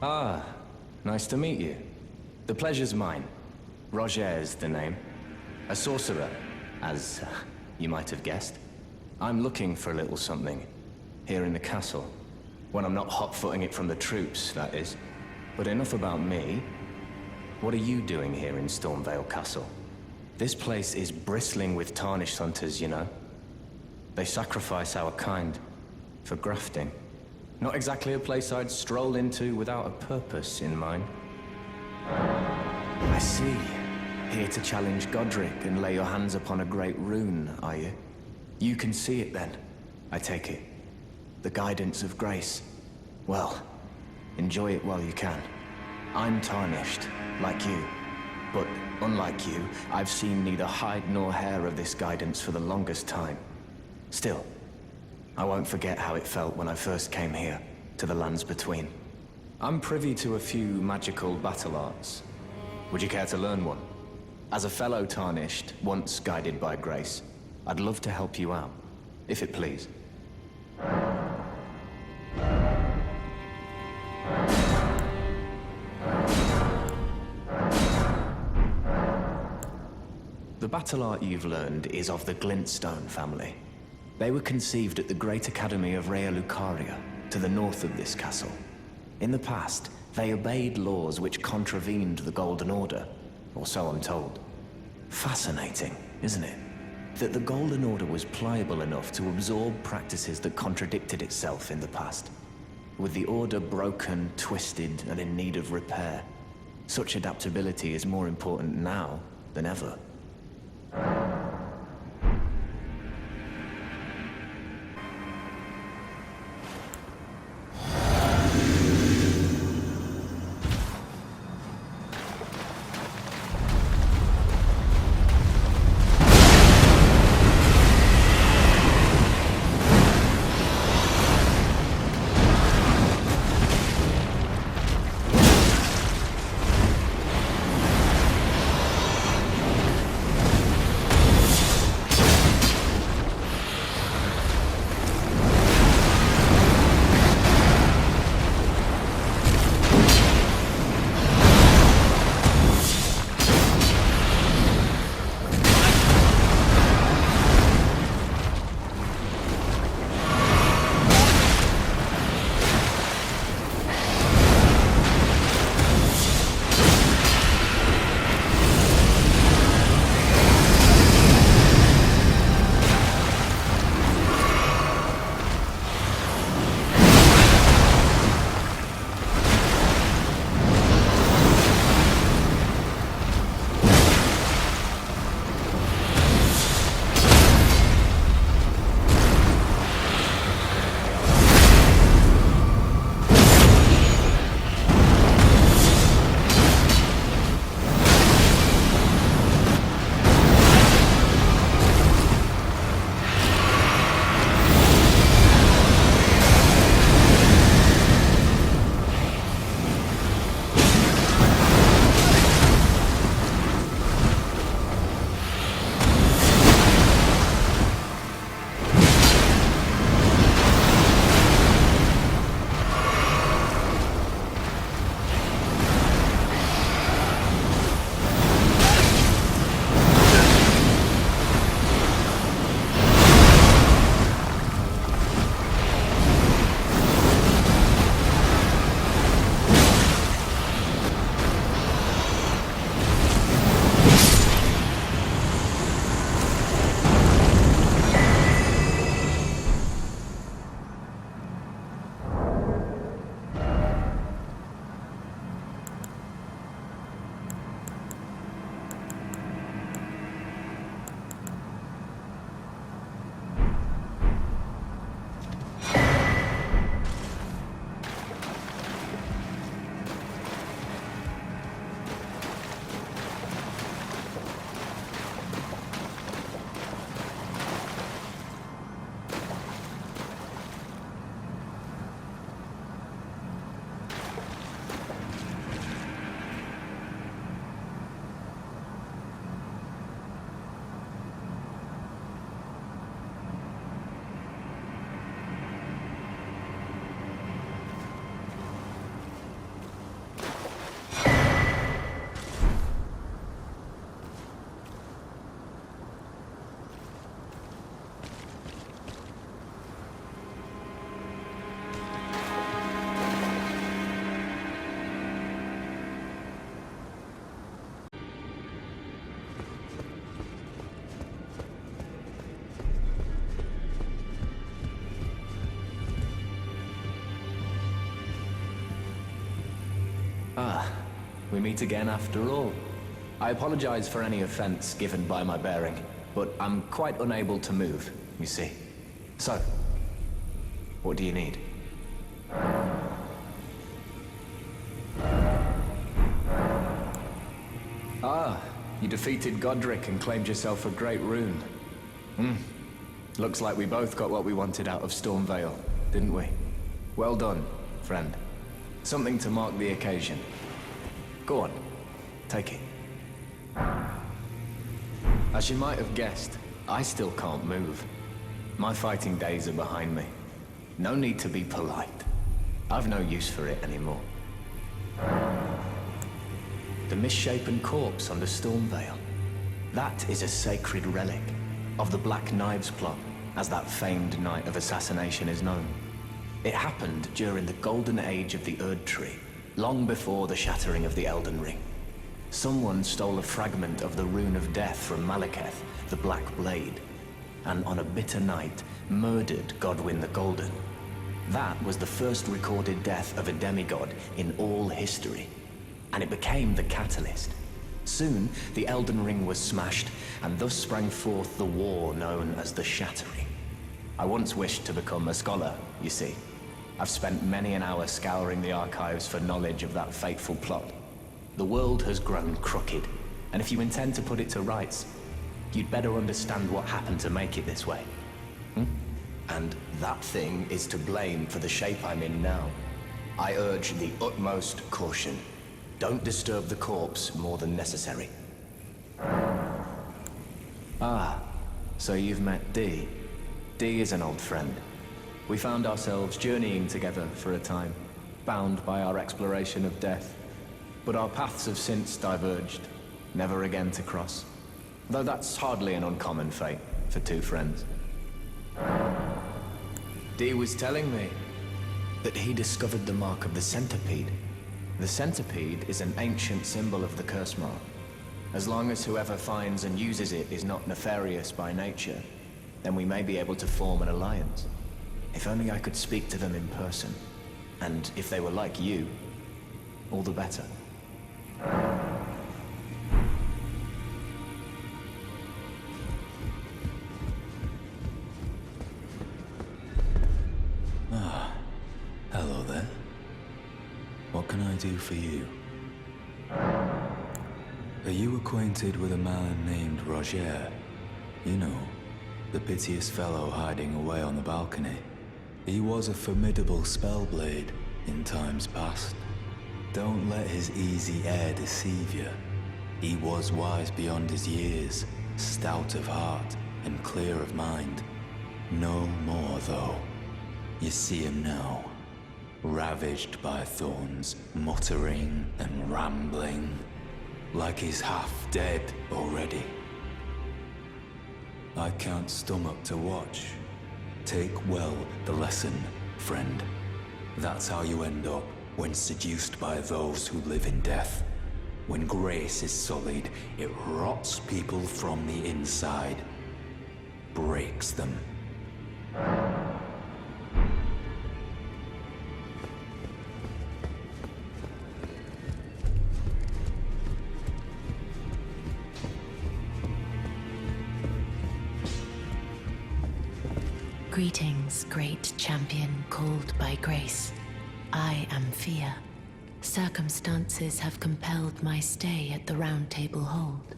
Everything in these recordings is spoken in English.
Ah, nice to meet you. The pleasure's mine. Rogier's the name. A sorcerer, as you might have guessed. I'm looking for a little something, here in the castle. When I'm not hot-footing it from the troops, that is. But enough about me. What are you doing here in Stormveil Castle? This place is bristling with tarnished hunters, you know. They sacrifice our kind for grafting. Not exactly a place I'd stroll into without a purpose in mind. I see. Here to challenge Godric and lay your hands upon a great rune, are you? You can see it then, I take it. The guidance of grace. Well, enjoy it while you can. I'm tarnished, like you. But unlike you, I've seen neither hide nor hair of this guidance for the longest time. Still, I won't forget how it felt when I first came here, to the lands between. I'm privy to a few magical battle arts. Would you care to learn one? As a fellow Tarnished, once guided by grace, I'd love to help you out, if it please. The battle art you've learned is of the Glintstone family. They were conceived at the Great Academy of Rea Lucaria, to the north of this castle. In the past, they obeyed laws which contravened the Golden Order, or so I'm told. Fascinating, isn't it? That the Golden Order was pliable enough to absorb practices that contradicted itself in the past. With the Order broken, twisted, and in need of repair, such adaptability is more important now than ever. Ah, we meet again after all. I apologize for any offense given by my bearing, but I'm quite unable to move, you see. So, what do you need? Ah, you defeated Godric and claimed yourself a great rune. Looks like we both got what we wanted out of Stormveil, didn't we? Well done, friend. Something to mark the occasion. Go on, take it. As you might have guessed, I still can't move. My fighting days are behind me. No need to be polite. I've no use for it anymore. The misshapen corpse under Stormveil. That is a sacred relic of the Black Knives plot, as that famed night of assassination is known. It happened during the golden age of the Erdtree, long before the shattering of the Elden Ring. Someone stole a fragment of the Rune of Death from Malekith, the Black Blade, and on a bitter night, murdered Godwyn the Golden. That was the first recorded death of a demigod in all history, and it became the catalyst. Soon, the Elden Ring was smashed, and thus sprang forth the war known as the Shattering. I once wished to become a scholar, you see. I've spent many an hour scouring the archives for knowledge of that fateful plot. The world has grown crooked, and if you intend to put it to rights, you'd better understand what happened to make it this way. And that thing is to blame for the shape I'm in now. I urge the utmost caution. Don't disturb the corpse more than necessary. Ah, so you've met Dee. Dee is an old friend. We found ourselves journeying together for a time, bound by our exploration of death. But our paths have since diverged, never again to cross. Though that's hardly an uncommon fate for two friends. Dee was telling me that he discovered the mark of the centipede. The centipede is an ancient symbol of the curse mark. As long as whoever finds and uses it is not nefarious by nature, then we may be able to form an alliance. If only I could speak to them in person. And if they were like you, all the better. Hello there. What can I do for you? Are you acquainted with a man named Rogier? You know, the piteous fellow hiding away on the balcony. He was a formidable spellblade in times past. Don't let his easy air deceive you. He was wise beyond his years, stout of heart and clear of mind. No more, though. You see him now, ravaged by thorns, muttering and rambling, like he's half dead already. I can't stomach to watch. Take well the lesson, friend. That's how you end up when seduced by those who live in death. When grace is sullied, it rots people from the inside, breaks them. Greetings, great champion called by grace. I am Fear. Circumstances have compelled my stay at the Roundtable Hold.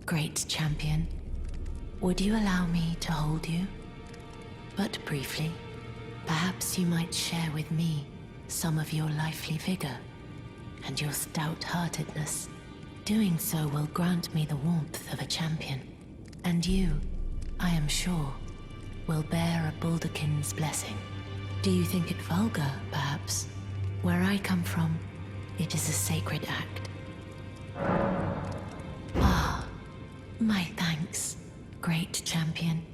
Great champion, would you allow me to hold you? But briefly, perhaps you might share with me some of your lively vigor and your stout-heartedness. Doing so will grant me the warmth of a champion, and you, I am sure, will bear a Baldakin's blessing. Do you think it vulgar, perhaps? Where I come from, it is a sacred act. Ah, my thanks, great champion.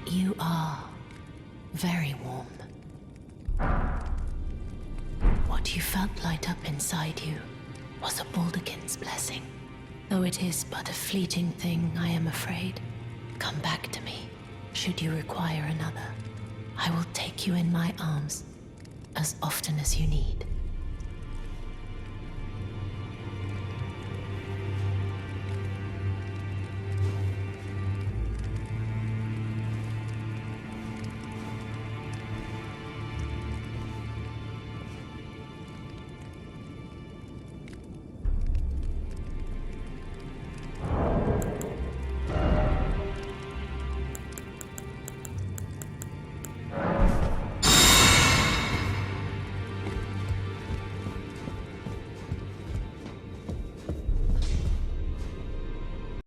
You are very warm. What you felt light up inside you was a Baldakin's blessing. Though it is but a fleeting thing, I am afraid. Come back to me, should you require another. I will take you in my arms as often as you need.